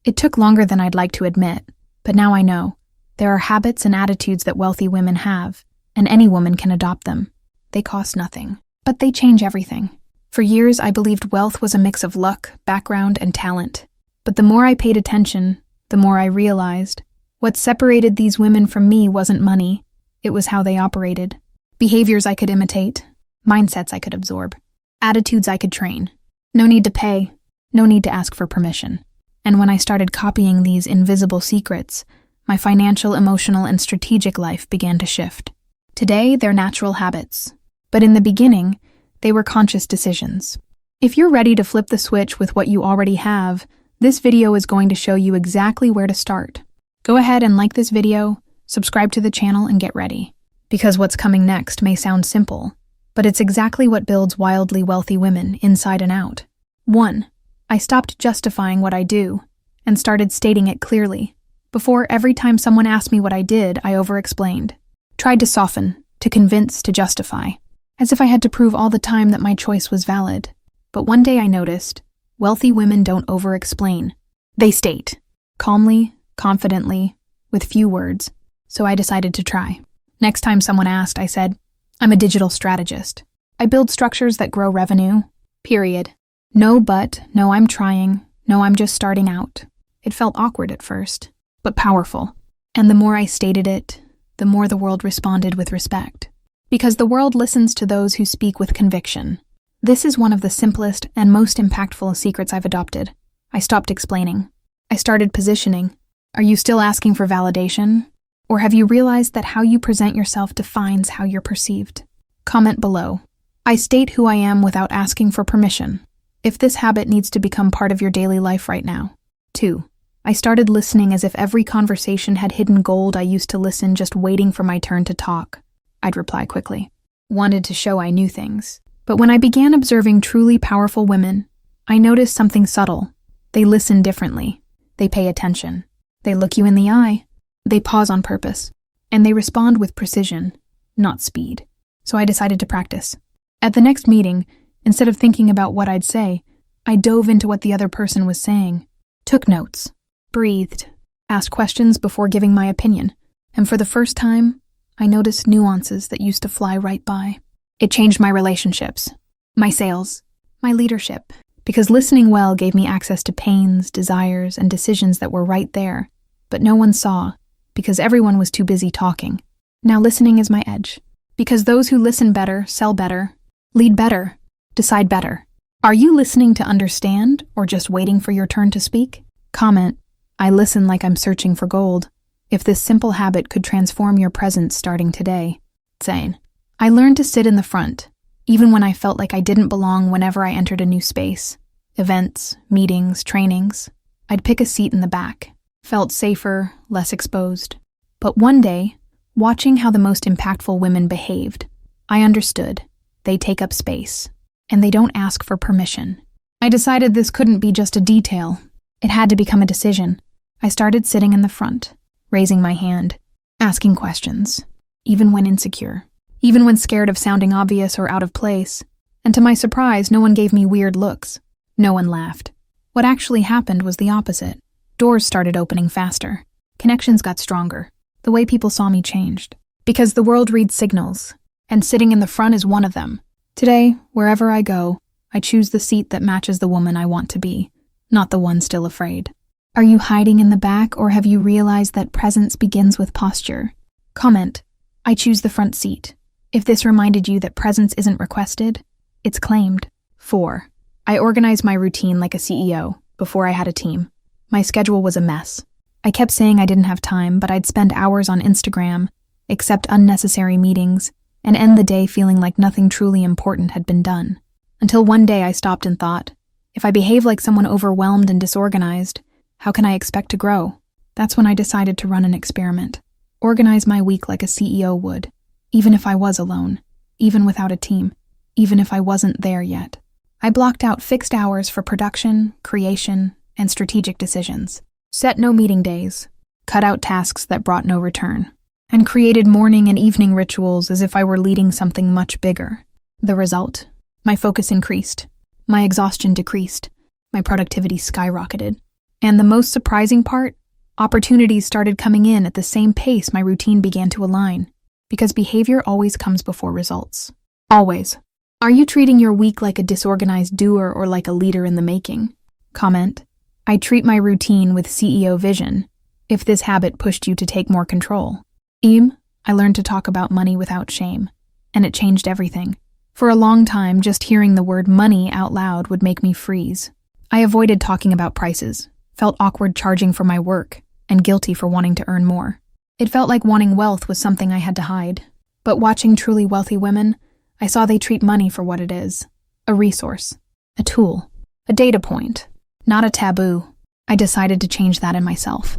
It took longer than I'd like to admit, but now I know. There are habits and attitudes that wealthy women have, and any woman can adopt them. They cost nothing, but they change everything. For years, I believed wealth was a mix of luck, background, and talent. But the more I paid attention, the more I realized what separated these women from me wasn't money. It was how they operated. Behaviors I could imitate, mindsets I could absorb, attitudes I could train. No need to pay, no need to ask for permission. And when I started copying these invisible secrets, my financial, emotional, and strategic life began to shift. Today, they're natural habits. But in the beginning, they were conscious decisions. If you're ready to flip the switch with what you already have, this video is going to show you exactly where to start. Go ahead and like this video, subscribe to the channel, and get ready. Because what's coming next may sound simple, but it's exactly what builds wildly wealthy women inside and out. 1. I stopped justifying what I do and started stating it clearly. Before, every time someone asked me what I did, I over-explained. Tried to soften, to convince, to justify, as if I had to prove all the time that my choice was valid. But one day I noticed, wealthy women don't over-explain. They state, calmly, confidently, with few words. So I decided to try. Next time someone asked, I said, I'm a digital strategist. I build structures that grow revenue, period. No but, no I'm trying, no I'm just starting out. It felt awkward at first, but powerful. And the more I stated it, the more the world responded with respect. Because the world listens to those who speak with conviction. This is one of the simplest and most impactful secrets I've adopted. I stopped explaining. I started positioning. Are you still asking for validation? Or have you realized that how you present yourself defines how you're perceived? Comment below. I state who I am without asking for permission. If this habit needs to become part of your daily life right now. 2. I started listening as if every conversation had hidden gold. I used to listen just waiting for my turn to talk. I'd reply quickly. Wanted to show I knew things. But when I began observing truly powerful women, I noticed something subtle. They listen differently. They pay attention. They look you in the eye. They pause on purpose. And they respond with precision, not speed. So I decided to practice. At the next meeting, instead of thinking about what I'd say, I dove into what the other person was saying, took notes, breathed, asked questions before giving my opinion, and for the first time, I noticed nuances that used to fly right by. It changed my relationships, my sales, my leadership, because listening well gave me access to pains, desires, and decisions that were right there, but no one saw, because everyone was too busy talking. Now listening is my edge, because those who listen better, sell better, lead better, decide better. Are you listening to understand or just waiting for your turn to speak? Comment, I listen like I'm searching for gold. If this simple habit could transform your presence starting today. Saying, I learned to sit in the front, even when I felt like I didn't belong whenever I entered a new space. Events, meetings, trainings. I'd pick a seat in the back. Felt safer, less exposed. But one day, watching how the most impactful women behaved, I understood. They take up space. And they don't ask for permission. I decided this couldn't be just a detail. It had to become a decision. I started sitting in the front, raising my hand, asking questions, even when insecure, even when scared of sounding obvious or out of place. And to my surprise, no one gave me weird looks. No one laughed. What actually happened was the opposite. Doors started opening faster. Connections got stronger. The way people saw me changed. Because the world reads signals, and sitting in the front is one of them. Today, wherever I go, I choose the seat that matches the woman I want to be, not the one still afraid. Are you hiding in the back, or have you realized that presence begins with posture? Comment, I choose the front seat. If this reminded you that presence isn't requested, it's claimed. 4. I organized my routine like a CEO before I had a team. My schedule was a mess. I kept saying I didn't have time, but I'd spend hours on Instagram, accept unnecessary meetings, and end the day feeling like nothing truly important had been done. Until one day I stopped and thought, if I behave like someone overwhelmed and disorganized, how can I expect to grow? That's when I decided to run an experiment. Organize my week like a CEO would, even if I was alone, even without a team, even if I wasn't there yet. I blocked out fixed hours for production, creation, and strategic decisions. Set no meeting days, cut out tasks that brought no return, and created morning and evening rituals as if I were leading something much bigger. The result? My focus increased. My exhaustion decreased. My productivity skyrocketed. And the most surprising part? Opportunities started coming in at the same pace my routine began to align. Because behavior always comes before results. Always. Are you treating your week like a disorganized doer or like a leader in the making? Comment. I treat my routine with CEO vision. If this habit pushed you to take more control. I learned to talk about money without shame. And it changed everything. For a long time, just hearing the word money out loud would make me freeze. I avoided talking about prices, felt awkward charging for my work, and guilty for wanting to earn more. It felt like wanting wealth was something I had to hide. But watching truly wealthy women, I saw they treat money for what it is. A resource. A tool. A data point. Not a taboo. I decided to change that in myself.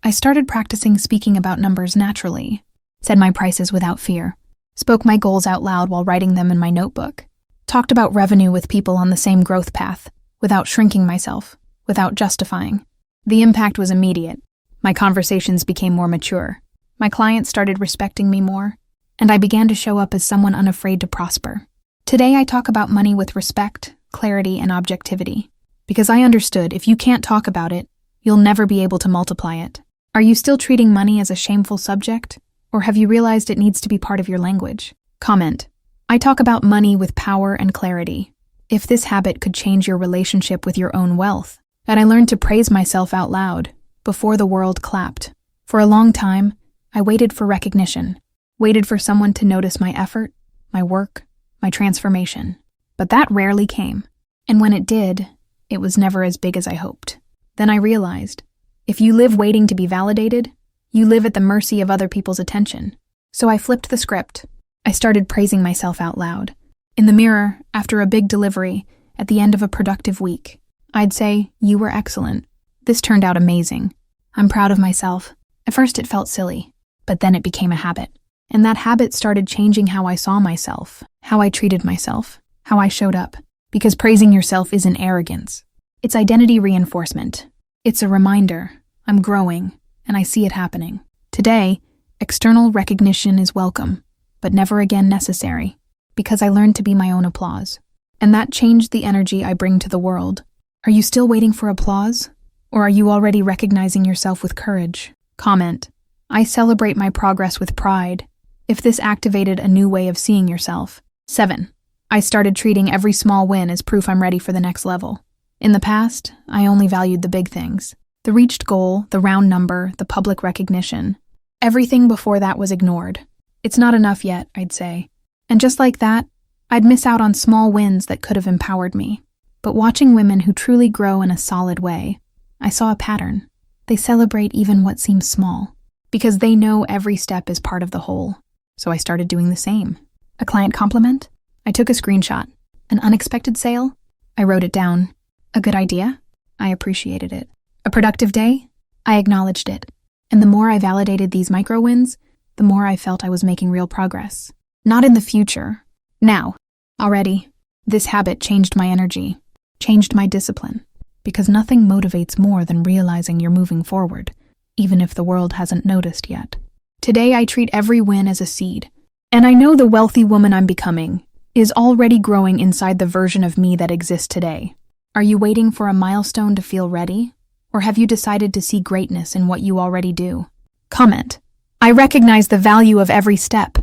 I started practicing speaking about numbers naturally, said my prices without fear, spoke my goals out loud while writing them in my notebook, talked about revenue with people on the same growth path, without shrinking myself, without justifying. The impact was immediate. My conversations became more mature. My clients started respecting me more, and I began to show up as someone unafraid to prosper. Today I talk about money with respect, clarity, and objectivity, because I understood if you can't talk about it, you'll never be able to multiply it. Are you still treating money as a shameful subject, or have you realized it needs to be part of your language? Comment. I talk about money with power and clarity. If this habit could change your relationship with your own wealth, and I learned to praise myself out loud, before the world clapped. For a long time, I waited for recognition, waited for someone to notice my effort, my work, my transformation. But that rarely came. And when it did, it was never as big as I hoped. Then I realized, if you live waiting to be validated, you live at the mercy of other people's attention. So I flipped the script. I started praising myself out loud. In the mirror, after a big delivery, at the end of a productive week, I'd say, "You were excellent. This turned out amazing. I'm proud of myself." At first it felt silly, but then it became a habit. And that habit started changing how I saw myself, how I treated myself, how I showed up. Because praising yourself isn't arrogance. It's identity reinforcement. It's a reminder, I'm growing, and I see it happening. Today, external recognition is welcome, but never again necessary, because I learned to be my own applause. And that changed the energy I bring to the world. Are you still waiting for applause? Or are you already recognizing yourself with courage? Comment. I celebrate my progress with pride. If this activated a new way of seeing yourself. 7. I started treating every small win as proof I'm ready for the next level. In the past, I only valued the big things. The reached goal, the round number, the public recognition. Everything before that was ignored. It's not enough yet, I'd say. And just like that, I'd miss out on small wins that could have empowered me. But watching women who truly grow in a solid way, I saw a pattern. They celebrate even what seems small, because they know every step is part of the whole. So I started doing the same. A client compliment? I took a screenshot. An unexpected sale? I wrote it down. A good idea? I appreciated it. A productive day? I acknowledged it. And the more I validated these micro wins, the more I felt I was making real progress. Not in the future. Now. Already. This habit changed my energy, changed my discipline, because nothing motivates more than realizing you're moving forward, even if the world hasn't noticed yet. Today I treat every win as a seed, and I know the wealthy woman I'm becoming is already growing inside the version of me that exists today. Are you waiting for a milestone to feel ready? Or have you decided to see greatness in what you already do? Comment. I recognize the value of every step.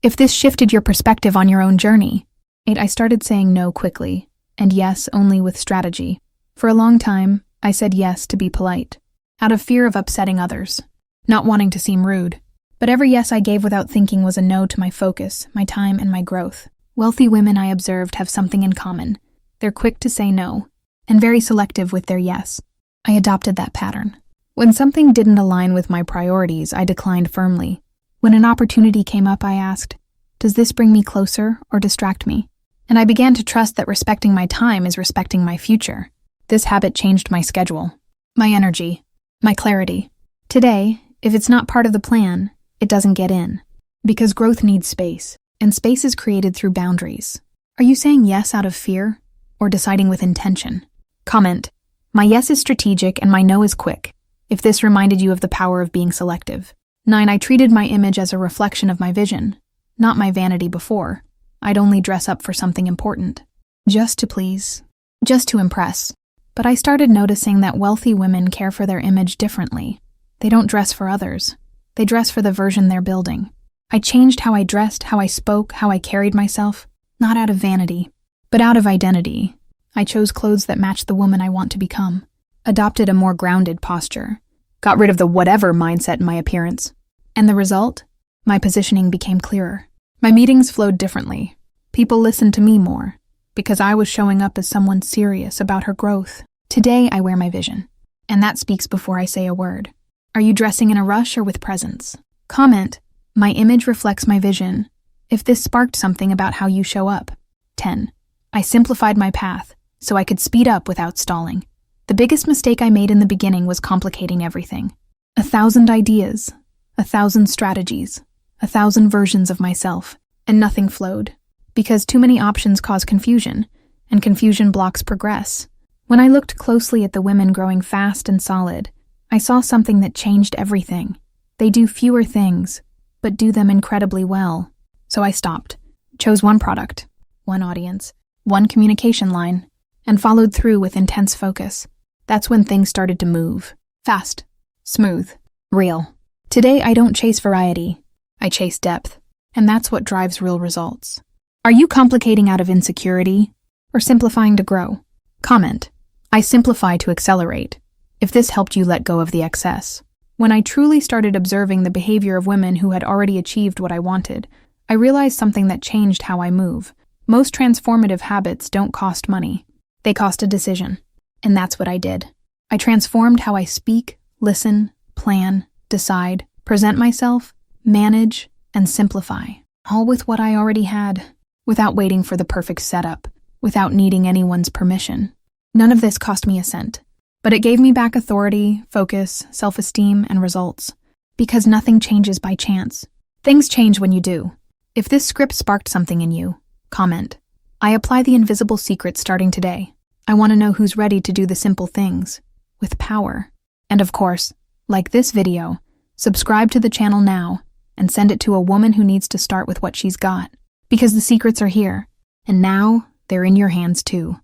If this shifted your perspective on your own journey. 8. I started saying no quickly, and yes only with strategy. For a long time, I said yes to be polite, out of fear of upsetting others, not wanting to seem rude. But every yes I gave without thinking was a no to my focus, my time, and my growth. Wealthy women I observed have something in common. They're quick to say no, and very selective with their yes. I adopted that pattern. When something didn't align with my priorities, I declined firmly. When an opportunity came up, I asked, does this bring me closer or distract me? And I began to trust that respecting my time is respecting my future. This habit changed my schedule, my energy, my clarity. Today, if it's not part of the plan, it doesn't get in. Because growth needs space, and space is created through boundaries. Are you saying yes out of fear, or deciding with intention? Comment. My yes is strategic and my no is quick, if this reminded you of the power of being selective. 9. I treated my image as a reflection of my vision, not my vanity before. I'd only dress up for something important. Just to please. Just to impress. But I started noticing that wealthy women care for their image differently. They don't dress for others. They dress for the version they're building. I changed how I dressed, how I spoke, how I carried myself, not out of vanity, but out of identity. I chose clothes that matched the woman I want to become, adopted a more grounded posture, got rid of the whatever mindset in my appearance. And the result? My positioning became clearer. My meetings flowed differently. People listened to me more, because I was showing up as someone serious about her growth. Today, I wear my vision, and that speaks before I say a word. Are you dressing in a rush or with presence? Comment, my image reflects my vision, if this sparked something about how you show up. 10. I simplified my path, so I could speed up without stalling. The biggest mistake I made in the beginning was complicating everything. 1,000 ideas, 1,000 strategies, 1,000 versions of myself, and nothing flowed. Because too many options cause confusion, and confusion blocks progress. When I looked closely at the women growing fast and solid, I saw something that changed everything. They do fewer things, but do them incredibly well. So I stopped, chose one product, one audience, one communication line, and followed through with intense focus. That's when things started to move. Fast, smooth, real. Today I don't chase variety, I chase depth, and that's what drives real results. Are you complicating out of insecurity or simplifying to grow? Comment, I simplify to accelerate, if this helped you let go of the excess. When I truly started observing the behavior of women who had already achieved what I wanted, I realized something that changed how I move. Most transformative habits don't cost money. They cost a decision. And that's what I did. I transformed how I speak, listen, plan, decide, present myself, manage, and simplify. All with what I already had. Without waiting for the perfect setup, without needing anyone's permission. None of this cost me a cent, but it gave me back authority, focus, self-esteem, and results. Because nothing changes by chance. Things change when you do. If this script sparked something in you, comment. I apply the invisible secret starting today. I want to know who's ready to do the simple things, with power. And of course, like this video, subscribe to the channel now, and send it to a woman who needs to start with what she's got. Because the secrets are here, and now they're in your hands too.